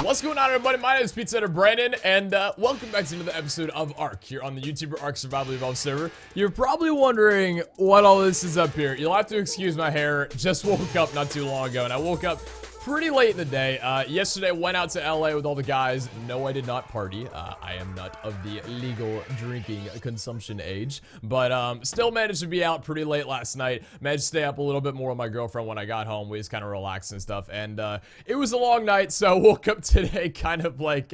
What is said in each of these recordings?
What's going on, everybody? My name is Pizza Eater Brandon, and welcome back to another episode of ARK here on the YouTuber ARK Survival Evolved server. You're probably wondering what all this is up here. You'll have to excuse my hair. Just woke up not too long ago, and I woke up pretty late in the day. Yesterday, went out to LA with all the guys. No, I did not party. I am not of the legal drinking consumption age, but still managed to be out pretty late last night. Managed to stay up a little bit more with my girlfriend when I got home. We just kind of relaxed and stuff, and it was a long night, so I woke up today kind of like,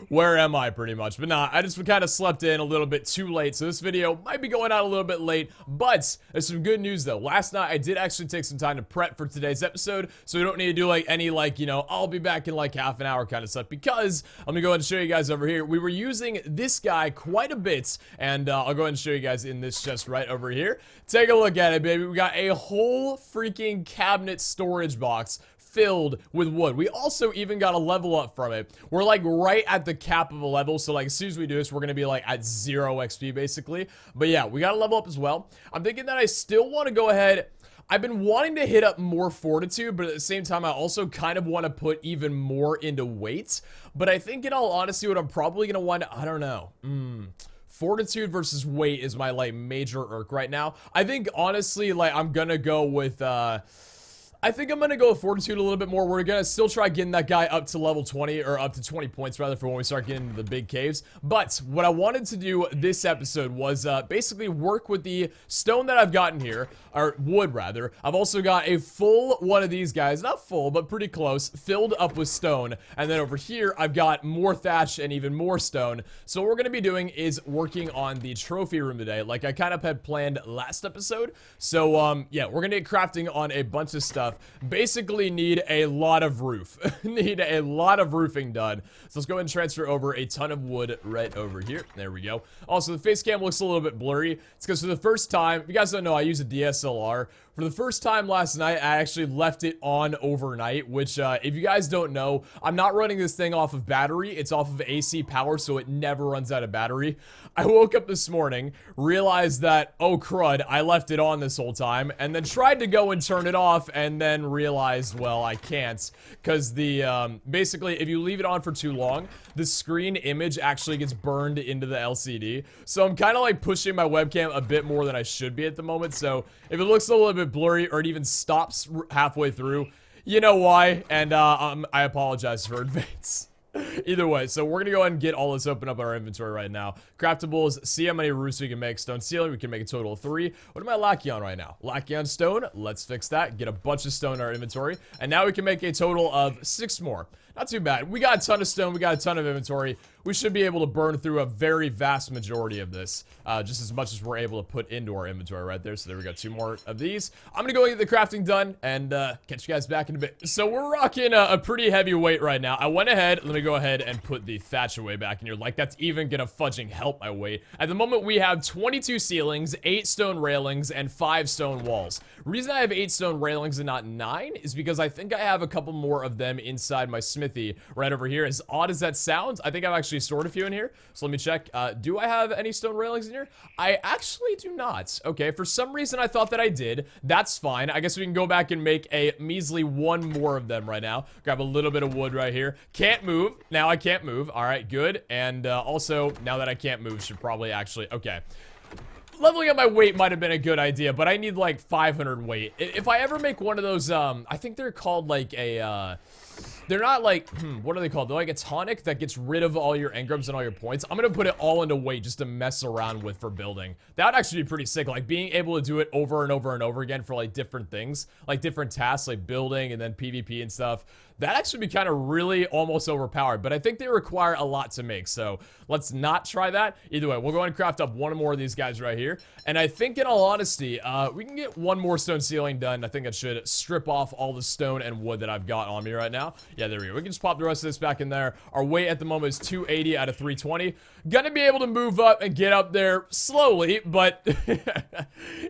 where am I, pretty much? But nah, I just kind of slept in a little bit too late, so this video might be going out a little bit late, but there's some good news, though. Last night, I did actually take some time to prep for today's episode, so we don't need to do, like, any, like, you know, I'll be back in, like, half an hour kind of stuff, because I'm gonna go ahead and show you guys over here. We were using this guy quite a bit, and I'll go ahead and show you guys in this chest right over here. Take a look at it, baby. We got a whole freaking cabinet storage box filled with wood. We also even got a level up from it. We're like right at the cap of a level, so like as soon as we do this, we're gonna be like at 0 XP basically. But yeah, we got a level up as well. I'm thinking that I still want to go ahead. I've been wanting to hit up more fortitude, but at the same time, I also kind of want to put even more into weight. But I think in all honesty, what I'm probably gonna want to, I don't know. Fortitude versus weight is my like major irk right now. I think honestly, like I'm gonna go with I think I'm gonna go with fortitude a little bit more. We're gonna still try getting that guy up to level 20, or up to 20 points rather, for when we start getting into the big caves. But what I wanted to do this episode was basically work with the stone that I've gotten here, or wood rather. I've also got a full one of these guys, not full, but pretty close, filled up with stone. And then over here, I've got more thatch and even more stone. So what we're gonna be doing is working on the trophy room today, like I kind of had planned last episode. So yeah, we're gonna get crafting on a bunch of stuff. Basically need a lot of roof. Need a lot of roofing done. So let's go ahead and transfer over a ton of wood right over here. There we go. Also, the face cam looks a little bit blurry. It's because for the first time, if you guys don't know, I use a DSLR. For the first time last night, I actually left it on overnight, which, if you guys don't know, I'm not running this thing off of battery. It's off of AC power, so it never runs out of battery. I woke up this morning, realized that, oh crud, I left it on this whole time, and then tried to go and turn it off, and then realized, well, I can't, because the, basically, if you leave it on for too long, the screen image actually gets burned into the LCD. So I'm kind of like pushing my webcam a bit more than I should be at the moment, so if it looks a little bit blurry or it even stops halfway through, you know why, and I apologize for advance. Either way, so we're gonna go ahead and get all this open up in our inventory right now. Craftables, see how many roofs we can make. Stone ceiling, we can make a total of 3. What am I lacking on right now? Lacking on stone. Let's fix that. Get a bunch of stone in our inventory, and now we can make a total of 6 more. Not too bad. We got a ton of stone. We got a ton of inventory. We should be able to burn through a very vast majority of this, just as much as we're able to put into our inventory right there. So there we go, 2 more of these. I'm gonna go get the crafting done and catch you guys back in a bit. So we're rocking a pretty heavy weight right now. I went ahead, let me go ahead and put the thatch away back in here. Like, that's even gonna fudging help my weight. At the moment, we have 22 ceilings, 8 stone railings, and 5 stone walls. Reason I have 8 stone railings and not 9 is because I think I have a couple more of them inside my smithy right over here. As odd as that sounds, I think I've actually stored a few in here. So let me check. Do I have any stone railings in here? I actually do not. Okay, for some reason I thought that I did. That's fine. I guess we can go back and make a measly 1 more of them right now. Grab a little bit of wood right here. Can't move. Now I can't move. All right, good. And also, now that I can't move, should probably actually... Okay. Leveling up my weight might have been a good idea, but I need like 500 weight. If I ever make one of those, I think they're called like a, they're not like, what are they called? They're like a tonic that gets rid of all your engrams and all your points. I'm gonna put it all into weight just to mess around with for building. That would actually be pretty sick. Like being able to do it over and over and over again for like different things, like different tasks, like building and then PvP and stuff. That actually be kind of really almost overpowered, but I think they require a lot to make, so let's not try that. Either way, we'll go ahead and craft up 1 more of these guys right here, and I think in all honesty, we can get 1 more stone ceiling done. I think I should strip off all the stone and wood that I've got on me right now. Yeah, there we go. We can just pop the rest of this back in there. Our weight at the moment is 280 out of 320. Gonna be able to move up and get up there slowly, but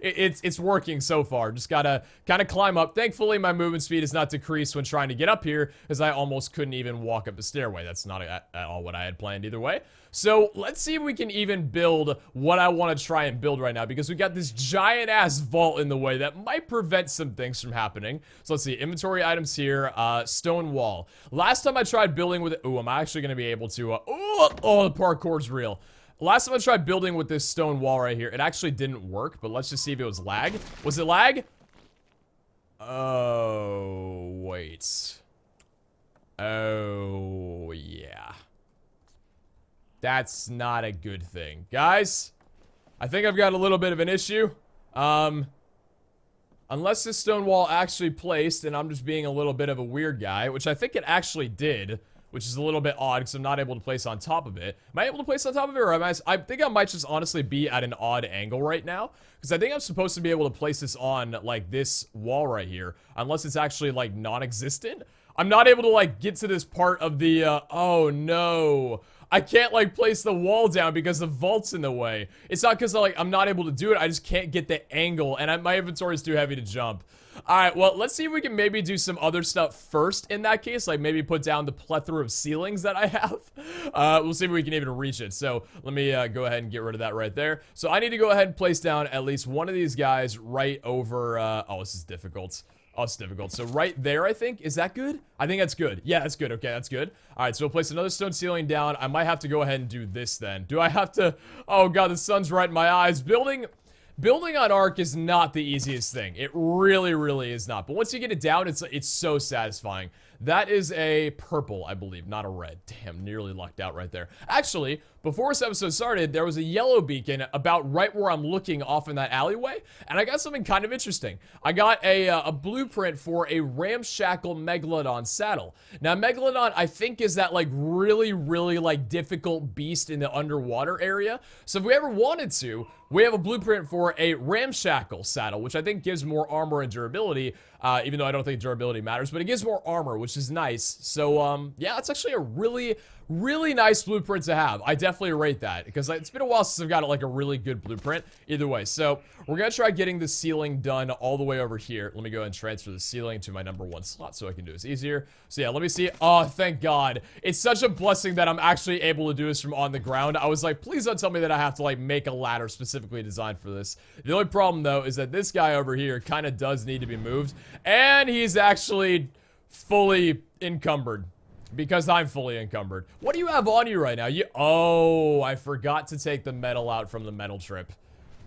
it's working so far. Just gotta kind of climb up. Thankfully, my movement speed is not decreased when trying to get up here. here because I almost couldn't even walk up the stairway. That's not at all what I had planned either way. So let's see if we can even build what I want to try and build right now, because we got this giant ass vault in the way that might prevent some things from happening. So let's see, inventory items here, stone wall. Last time I tried building with it, ooh, I'm actually going to be able to, the parkour's real. Last time I tried building with this stone wall right here, it actually didn't work, but let's just see if it was lag. Was it lag? Oh, wait. Oh, yeah. That's not a good thing. Guys, I think I've got a little bit of an issue. Unless this stone wall actually placed, and I'm just being a little bit of a weird guy, which I think it actually did, which is a little bit odd because I'm not able to place on top of it. Am I able to place on top of it, or I think I might just honestly be at an odd angle right now, because I think I'm supposed to be able to place this on, like, this wall right here, unless it's actually, like, non-existent. I'm not able to, like, get to this part of the, oh no. I can't, like, place the wall down because the vault's in the way. It's not because, like, I'm not able to do it. I just can't get the angle, and my inventory is too heavy to jump. Alright, well, let's see if we can maybe do some other stuff first in that case. Like, maybe put down the plethora of ceilings that I have. We'll see if we can even reach it. So, let me go ahead and get rid of that right there. So, I need to go ahead and place down at least one of these guys right over, oh, this is difficult. Oh, it's difficult. So right there, I think. Is that good? I think that's good. Yeah, that's good. Okay, that's good. All right, so we'll place another stone ceiling down. I might have to go ahead and do this then. Do I have to? Oh, God, the sun's right in my eyes. Building on ARK is not the easiest thing. It really, really is not. But once you get it down, it's so satisfying. That is a purple, I believe, not a red. Damn, nearly lucked out right there. Actually, before this episode started, there was a yellow beacon about right where I'm looking off in that alleyway, and I got something kind of interesting. I got a blueprint for a ramshackle megalodon saddle. Now, megalodon, I think, is that, like, really, really, like, difficult beast in the underwater area. So if we ever wanted to, we have a blueprint for a ramshackle saddle, which I think gives more armor and durability, even though I don't think durability matters, but it gives more armor, which is nice. So, yeah, it's actually a really, really nice blueprint to have. I definitely rate that, because it's been a while since I've got, like, a really good blueprint. Either way, so we're gonna try getting the ceiling done all the way over here. Let me go ahead and transfer the ceiling to my #1 slot so I can do this easier. So yeah, let me see. Oh, thank God. It's such a blessing that I'm actually able to do this from on the ground. I was like, please don't tell me that I have to, like, make a ladder specifically designed for this. The only problem, though, is that this guy over here kind of does need to be moved, and he's actually fully encumbered. Because I'm fully encumbered. What do you have on you right now? Oh, I forgot to take the metal out from the metal trip.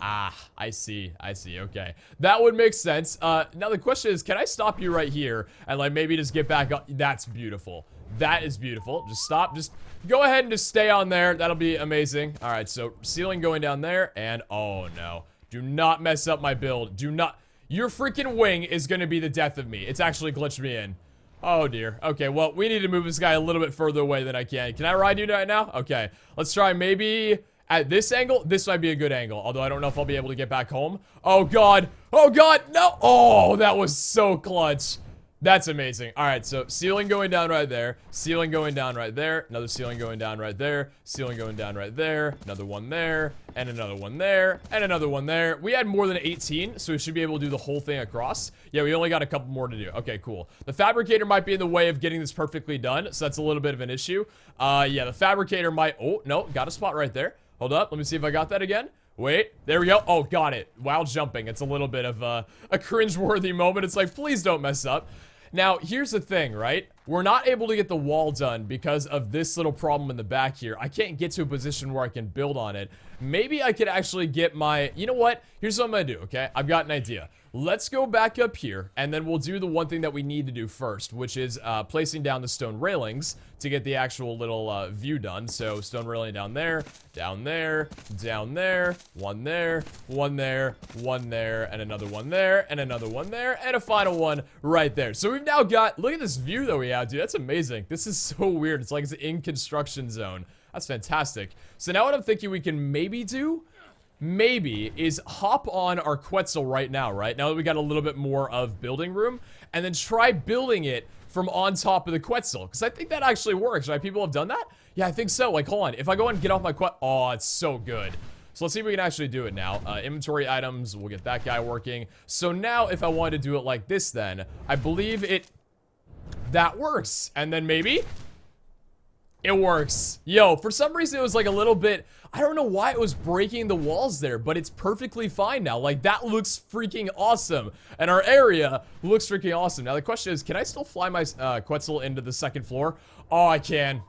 Ah, I see, okay. That would make sense. Now the question is, can I stop you right here and, like, maybe just get back up? That's beautiful. That is beautiful. Just stop, just go ahead and just stay on there. That'll be amazing. All right, so ceiling going down there, and oh no. Do not mess up my build. Do not. Your freaking wing is gonna be the death of me. It's actually glitched me in. Oh dear. Okay, well, we need to move this guy a little bit further away than I can. Can I ride you right now? Okay, let's try maybe at this angle. This might be a good angle, although I don't know if I'll be able to get back home. Oh God. Oh God, no. Oh, that was so clutch. That's amazing. All right, so ceiling going down right there, ceiling going down right there, another ceiling going down right there, ceiling going down right there, another one there, and another one there, and another one there. We had more than 18, so we should be able to do the whole thing across. Yeah, we only got a couple more to do. Okay, cool. The fabricator might be in the way of getting this perfectly done, so that's a little bit of an issue. Yeah, the fabricator might, oh, no, got a spot right there. Hold up, let me see if I got that again. Wait, there we go. Oh, got it. While jumping, it's a little bit of a cringe-worthy moment. It's like, please don't mess up. Now, here's the thing, right? We're not able to get the wall done because of this little problem in the back here. I can't get to a position where I can build on it. Maybe I could actually get my... You know what? Here's what I'm gonna do, okay? I've got an idea. Let's go back up here, and then we'll do the one thing that we need to do first, which is placing down the stone railings to get the actual little view done. So, stone railing down there, down there, down there, one there, one there, one there, and another one there, and another one there, and a final one right there. So, we've now got... Look at this view that we have, dude. That's amazing. This is so weird. It's like it's in construction zone. That's fantastic. So, now what I'm thinking we can maybe do... Maybe is hop on our quetzal right now, right? Now that we got a little bit more of building room, and then try building it from on top of the quetzal, because I think that actually works, right? People have done that? Yeah, I think so. Like, hold on. If I go and get off my oh, it's so good. So let's see if we can actually do it now. Inventory items, we'll get that guy working. So now if I wanted to do it like this then, I believe it... That works. And then maybe it works. Yo, for some reason it was like a little bit, I don't know why it was breaking the walls there, but it's perfectly fine now. Like, that looks freaking awesome. And our area looks freaking awesome. Now the question is, can I still fly my quetzal into the second floor? Oh, I can.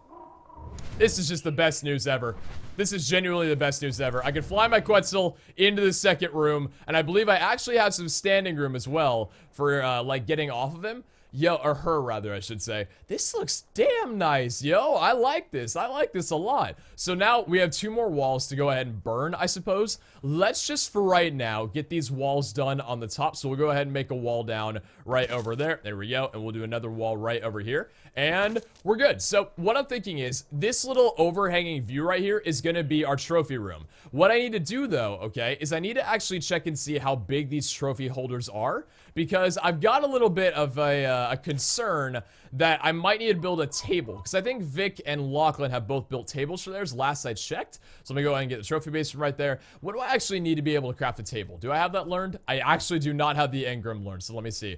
This is just the best news ever. This is genuinely the best news ever. I can fly my quetzal into the second room, and I believe I actually have some standing room as well for, like, getting off of him. Yo, or her rather, I should say. This looks damn nice, yo. I like this. I like this a lot. So now we have 2 more walls to go ahead and burn, I suppose. Let's just, for right now, get these walls done on the top. So we'll go ahead and make a wall down right over there. There we go. And we'll do another wall right over here. And we're good. So what I'm thinking is, this little overhanging view right here is going to be our trophy room. What I need to do, though, okay, is I need to actually check and see how big these trophy holders are. Because I've got a little bit of a concern that I might need to build a table. Because I think Vic and Lachlan have both built tables for theirs last I checked. So let me go ahead and get the trophy base from right there. What do I actually need to be able to craft a table? Do I have that learned? I actually do not have the engram learned. So let me see.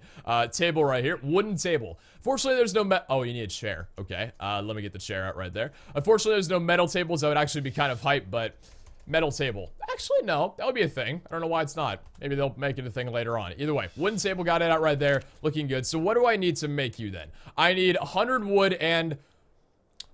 Table right here. Wooden table. Fortunately, there's no oh, you need a chair. Okay. Let me get the chair out right there. Unfortunately, there's no metal tables. That would actually be kind of hype, but... Metal table. Actually, no. That would be a thing. I don't know why it's not. Maybe they'll make it a thing later on. Either way, wooden table, got it out right there. Looking good. So what do I need to make you then? I need 100 wood and...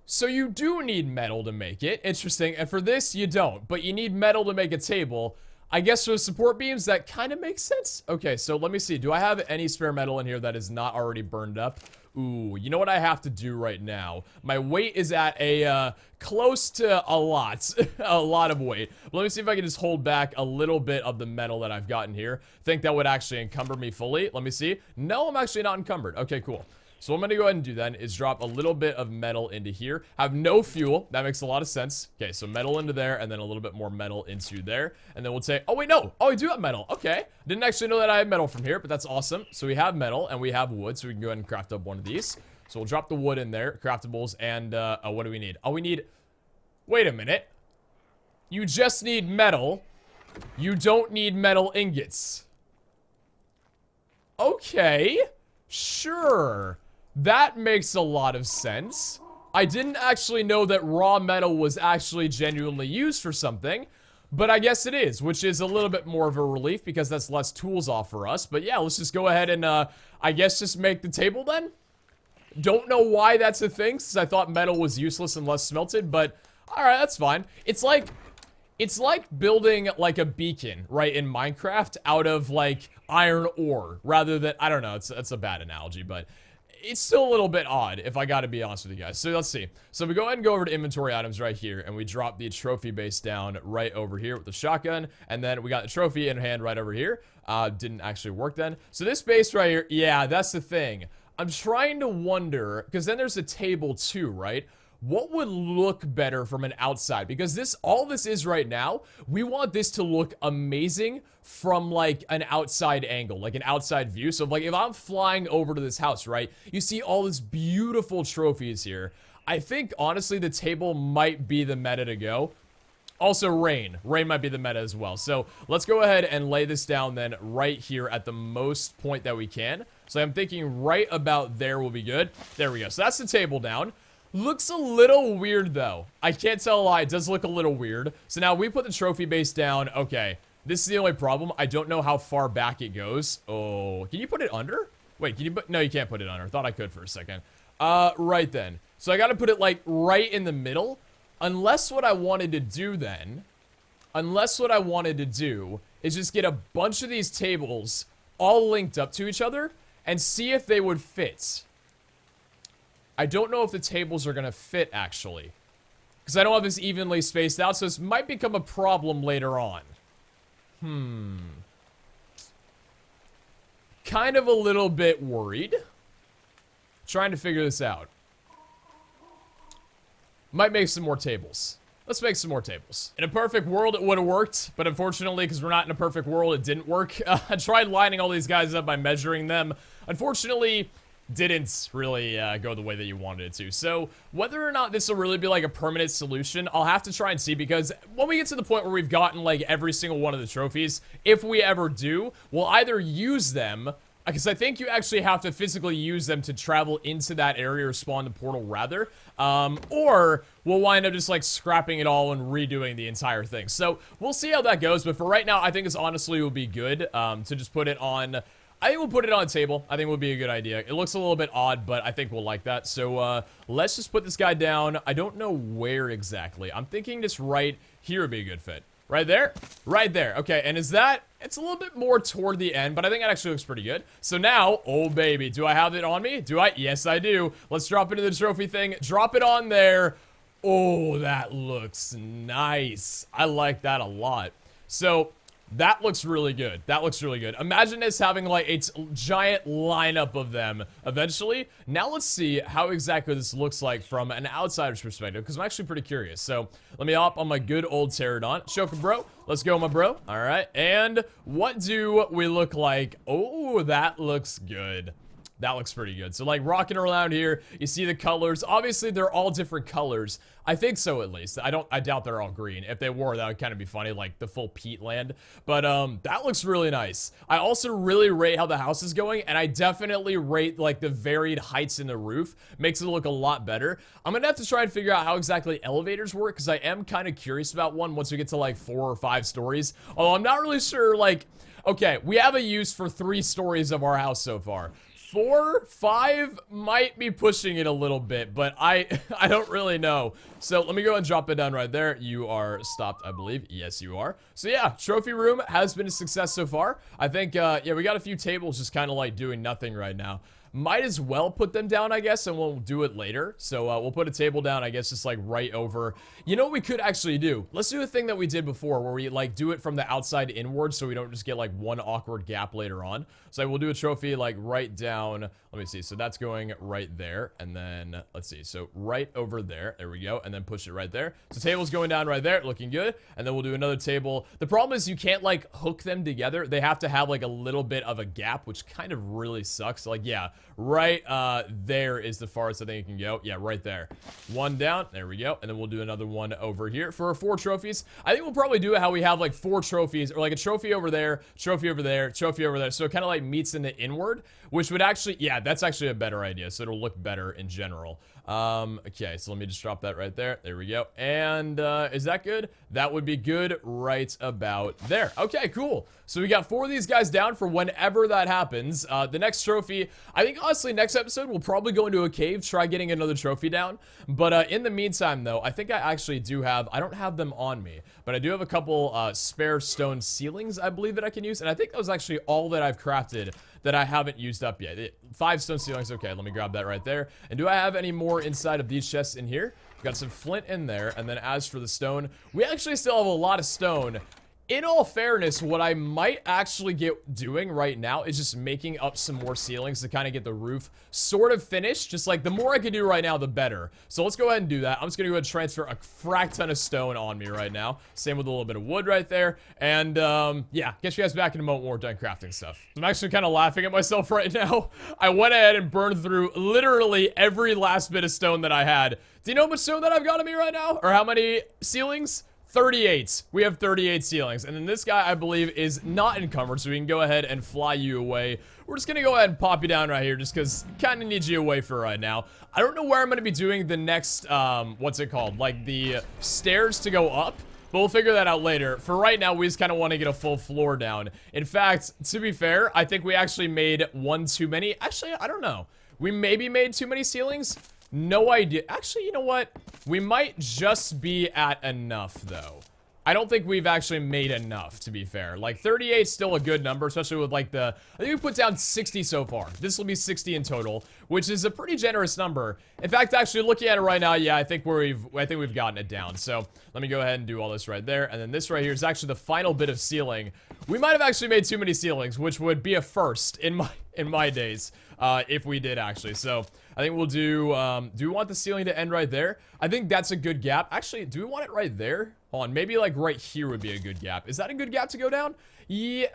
So you do need metal to make it. Interesting. And for this, you don't. But you need metal to make a table. I guess for support beams, that kind of makes sense. Okay, so let me see. Do I have any spare metal in here that is not already burned up? Ooh, you know what I have to do right now? My weight is at a, close to a lot. A lot of weight. But let me see if I can just hold back a little bit of the metal that I've gotten here. Think that would actually encumber me fully. Let me see. No, I'm actually not encumbered. Okay, cool. So what I'm going to go ahead and do then is drop a little bit of metal into here. Have no fuel. That makes a lot of sense. Okay, so metal into there and then a little bit more metal into there. And then we'll say, oh wait, no. Oh, we do have metal. Okay. Didn't actually know that I had metal from here, but that's awesome. So we have metal and we have wood, so we can go ahead and craft up one of these. So we'll drop the wood in there, craftables, and oh, what do we need? Oh, we need, wait a minute. You just need metal. You don't need metal ingots. Okay. Sure. That makes a lot of sense. I didn't actually know that raw metal was actually genuinely used for something, but I guess it is, which is a little bit more of a relief because that's less tools off for us. But yeah, let's just go ahead and, I guess just make the table then. Don't know why that's a thing, since I thought metal was useless unless smelted, but alright, that's fine. It's like building, like, a beacon, right, in Minecraft out of, like, iron ore, rather than, I don't know, that's a bad analogy, but it's still a little bit odd, if I gotta be honest with you guys. So let's see. So we go ahead and go over to inventory items right here, and we drop the trophy base down right over here with the shotgun, and then we got the trophy in hand right over here. Didn't actually work then. So this base right here, yeah, that's the thing. I'm trying to wonder, because then there's a table too, right? What would look better from an outside? Because all this is right now, we want this to look amazing from like an outside angle, like an outside view. So like if I'm flying over to this house, right, you see all these beautiful trophies here. I think honestly the table might be the meta to go. Also rain might be the meta as well. So let's go ahead and lay this down then right here at the most point that we can. So I'm thinking right about there will be good. There we go. So that's the table down. Looks a little weird though. I can't tell a lie. It does look a little weird. So now we put the trophy base down. Okay. This is the only problem. I don't know how far back it goes. Oh, can you put it under? Wait, can you put, no, you can't put it under. Thought I could for a second. Right then. So I got to put it like right in the middle. Unless what I wanted to do then, is just get a bunch of these tables all linked up to each other and see if they would fit. I don't know if the tables are going to fit, actually. Because I don't have this evenly spaced out, so this might become a problem later on. Kind of a little bit worried. Trying to figure this out. Might make some more tables. Let's make some more tables. In a perfect world, it would have worked, but unfortunately, because we're not in a perfect world, it didn't work. I tried lining all these guys up by measuring them. Unfortunately, didn't really go the way that you wanted it to. So whether or not this will really be like a permanent solution, I'll have to try and see, because when we get to the point where we've gotten like every single one of the trophies, if we ever do, we'll either use them because I think you actually have to physically use them to travel into that area or spawn the portal rather. Or we'll wind up just like scrapping it all and redoing the entire thing. So we'll see how that goes. But for right now, I think this honestly will be good to just put it on. I think we'll put it on a table. I think it would be a good idea. It looks a little bit odd, but I think we'll like that. So let's just put this guy down. I don't know where exactly. I'm thinking just right here would be a good fit. Right there? Right there. Okay, and is that... It's a little bit more toward the end, but I think it actually looks pretty good. So now, oh baby, do I have it on me? Do I? Yes, I do. Let's drop into the trophy thing. Drop it on there. Oh, that looks nice. I like that a lot. So... that looks really good. That looks really good. Imagine this having like a giant lineup of them eventually. Now let's see how exactly this looks like from an outsider's perspective, because I'm actually pretty curious. So let me hop on my good old pterodon. Shoka bro. Let's go, my bro. All right. And what do we look like? Oh, that looks good. That looks pretty good. So like rocking around here, you see the colors. Obviously, they're all different colors. I think so, at least. I doubt they're all green. If they were, that would kind of be funny, like the full peat land. But that looks really nice. I also really rate how the house is going, and I definitely rate like the varied heights in the roof. Makes it look a lot better. I'm gonna have to try and figure out how exactly elevators work, because I am kind of curious about one once we get to like 4 or 5 stories. Although I'm not really sure, like, okay, we have a use for 3 stories of our house so far. 4, 5 might be pushing it a little bit, but I don't really know. So let me go and drop it down right there. You are stopped, I believe. Yes, you are. So yeah, trophy room has been a success so far. I think, yeah, we got a few tables just kind of like doing nothing right now. Might as well put them down, I guess, and we'll do it later. So we'll put a table down, I guess, just like right over. You know what we could actually do? Let's do a thing that we did before where we like do it from the outside inward so we don't just get like one awkward gap later on. So we'll do a trophy like right down. Let me see. So that's going right there. And then let's see. So right over there. There we go. And then push it right there. So table's going down right there. Looking good. And then we'll do another table. The problem is you can't like hook them together. They have to have like a little bit of a gap, which kind of really sucks. Like, yeah, right there is the farthest I think you can go. Yeah, right there. One down. There we go. And then we'll do another one over here for 4 trophies. I think we'll probably do it how we have like 4 trophies, or like a trophy over there, trophy over there, trophy over there. So it kind of like meets in the inward, which would actually, yeah, that's actually a better idea. So it'll look better in general. Okay, so let me just drop that right there. There we go. And is that good? That would be good right about there. Okay, cool. So we got 4 of these guys down for whenever that happens. The next trophy, I think honestly next episode we'll probably go into a cave, try getting another trophy down. But in the meantime though, I think I actually do have, I don't have them on me, but I do have a couple spare stone ceilings I believe that I can use. And I think that was actually all that I've crafted that I haven't used up yet. 5 stone ceilings. Okay, let me grab that right there. And do I have any more inside of these chests in here? We've got some flint in there. And then as for the stone, we actually still have a lot of stone. In all fairness, what I might actually get doing right now is just making up some more ceilings to kind of get the roof sort of finished. Just like the more I can do right now, the better. So let's go ahead and do that. I'm just going to go ahead and transfer a frack ton of stone on me right now. Same with a little bit of wood right there. And yeah, get you guys back in a moment when we're done crafting stuff. I'm actually kind of laughing at myself right now. I went ahead and burned through literally every last bit of stone that I had. Do you know how much stone that I've got on me right now? Or how many ceilings? 38. We have 38 ceilings. And then this guy, I believe, is not encumbered, so we can go ahead and fly you away. We're just gonna go ahead and pop you down right here just because kind of need you away for right now. I don't know where I'm gonna be doing the next, what's it called? Like the stairs to go up. But we'll figure that out later. For right now, we just kind of want to get a full floor down. In fact, to be fair, I think we actually made one too many. Actually, I don't know. We maybe made too many ceilings. No idea. Actually, you know what? We might just be at enough, though. I don't think we've actually made enough, to be fair. Like, 38 is still a good number, especially with, like, the... I think we put down 60 so far. This will be 60 in total, which is a pretty generous number. In fact, actually, looking at it right now, yeah, I think we've gotten it down. So, let me go ahead and do all this right there. And then this right here is actually the final bit of ceiling. We might have actually made too many ceilings, which would be a first in my days, if we did, actually. So... I think we'll do we want the ceiling to end right there? I think that's a good gap. Actually, do we want it right there? Hold on, maybe like right here would be a good gap. Is that a good gap to go down? Yeah,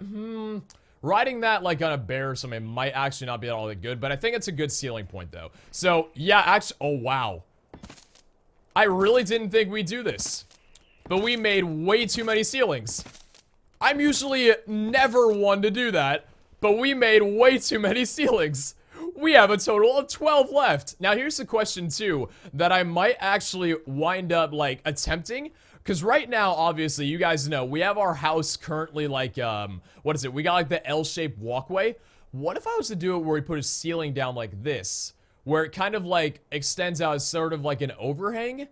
riding that like on a bear or something might actually not be all that good, but I think it's a good ceiling point though. So, yeah, actually, oh wow. I really didn't think we'd do this, but we made way too many ceilings. I'm usually never one to do that, but we made way too many ceilings. We have a total of 12 left. Now, here's the question, too, that I might actually wind up, like, attempting. Because right now, obviously, you guys know, we have our house currently, like, what is it? We got, like, the L-shaped walkway. What if I was to do it where we put a ceiling down like this? Where it kind of, like, extends out as sort of like an overhang?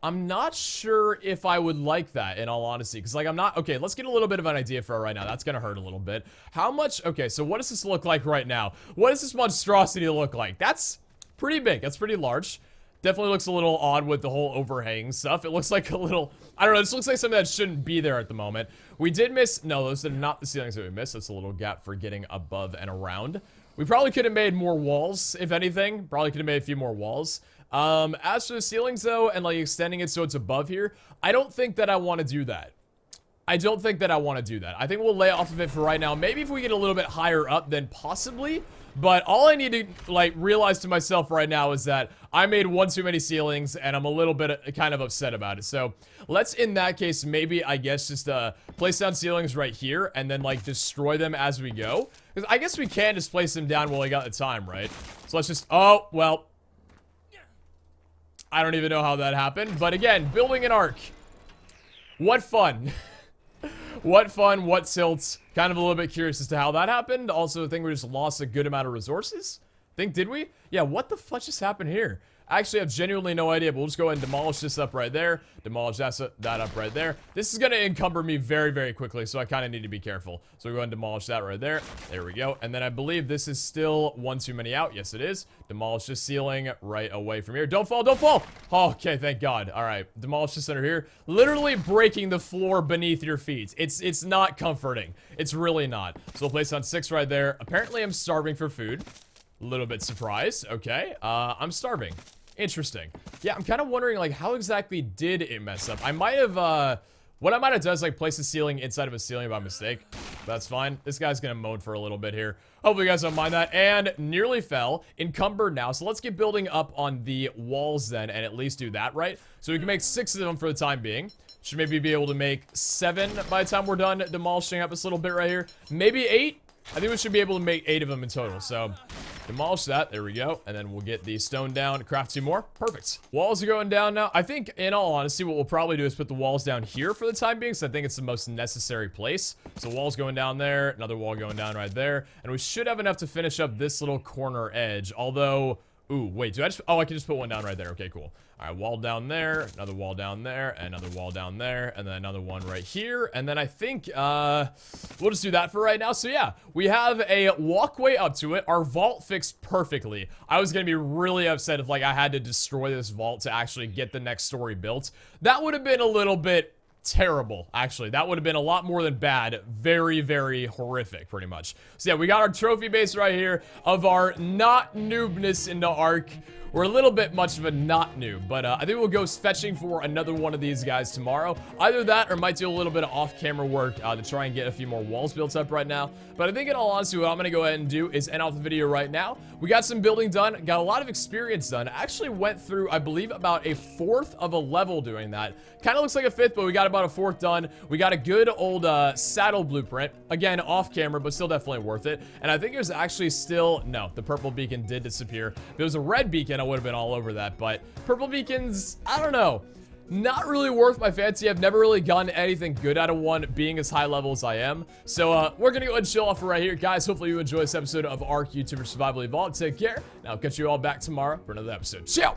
I'm not sure if I would like that, in all honesty. Because, like, I'm not... Okay, let's get a little bit of an idea for it right now. That's going to hurt a little bit. How much... Okay, so what does this look like right now? What does this monstrosity look like? That's pretty big. That's pretty large. Definitely looks a little odd with the whole overhang stuff. It looks like a little... I don't know. This looks like something that shouldn't be there at the moment. We did miss... No, those are not the ceilings that we missed. That's a little gap for getting above and around. We probably could have made more walls, if anything. Probably could have made a few more walls. As for the ceilings, though, and, like, extending it so it's above here, I don't think that I want to do that. I don't think that I want to do that. I think we'll lay off of it for right now. Maybe if we get a little bit higher up, then possibly. But all I need to, like, realize to myself right now is that I made one too many ceilings, and I'm a little bit kind of upset about it. So let's, in that case, maybe, I guess, just place down ceilings right here, and then, like, destroy them as we go. Because I guess we can just place them down while we got the time, right? So let's just... Oh, well... I don't even know how that happened. But again, building an ARK. What fun. What fun, what tilts. Kind of a little bit curious as to how that happened. Also, I think we just lost a good amount of resources. Did we? Yeah, what the fuck just happened here? I actually have genuinely no idea, but we'll just go ahead and demolish this up right there. Demolish that up right there. This is going to encumber me very, very quickly, so I kind of need to be careful. So we go ahead and demolish that right there. There we go. And then I believe this is still one too many out. Yes, it is. Demolish this ceiling right away from here. Don't fall, don't fall! Oh, okay, thank God. All right, demolish this under here. Literally breaking the floor beneath your feet. It's not comforting. It's really not. So we'll place on 6 right there. Apparently, I'm starving for food. A little bit surprised. Okay. I'm starving. Interesting. Yeah, I'm kind of wondering, like, how exactly did it mess up? I might have, what I might have done is, like, place the ceiling inside of a ceiling by mistake. That's fine. This guy's gonna moan for a little bit here. Hopefully you guys don't mind that. And nearly fell. Encumbered now. So let's get building up on the walls then and at least do that, right? So we can make 6 of them for the time being. Should maybe be able to make 7 by the time we're done demolishing up this little bit right here. Maybe 8? I think we should be able to make 8 of them in total. So demolish that. There we go. And then we'll get the stone down. Craft 2 more. Perfect. Walls are going down now. I think, in all honesty, what we'll probably do is put the walls down here for the time being. So I think it's the most necessary place. So walls going down there. Another wall going down right there. And we should have enough to finish up this little corner edge. Although... Ooh, wait, do I just... Oh, I can just put one down right there. Okay, cool. All right, wall down there, another wall down there, another wall down there, and then another one right here. And then I think, we'll just do that for right now. So yeah, we have a walkway up to it. Our vault fixed perfectly. I was going to be really upset if, like, I had to destroy this vault to actually get the next story built. That would have been a little bit... terrible, actually. That would have been a lot more than bad. Very, very horrific, pretty much. So yeah, we got our trophy base right here of our not noobness into ARK. We're a little bit much of a not noob, but I think we'll go fetching for another one of these guys tomorrow. Either that or might do a little bit of off-camera work to try and get a few more walls built up right now. But I think in all honesty, what I'm going to go ahead and do is end off the video right now. We got some building done, got a lot of experience done. Actually went through, I believe, about a 1/4 of a level doing that. Kind of looks like a 5th, but we got about a 4th done. We got a good old saddle blueprint. Again, off camera, but still definitely worth it. And I think there's actually still... No, the purple beacon did disappear. If it was a red beacon, I would have been all over that. But purple beacons, I don't know. Not really worth my fancy. I've never really gotten anything good out of one being as high level as I am. So we're going to go ahead and chill off right here. Guys, hopefully you enjoy this episode of ARK YouTuber Survival Evolved. Take care. And I'll catch you all back tomorrow for another episode. Ciao!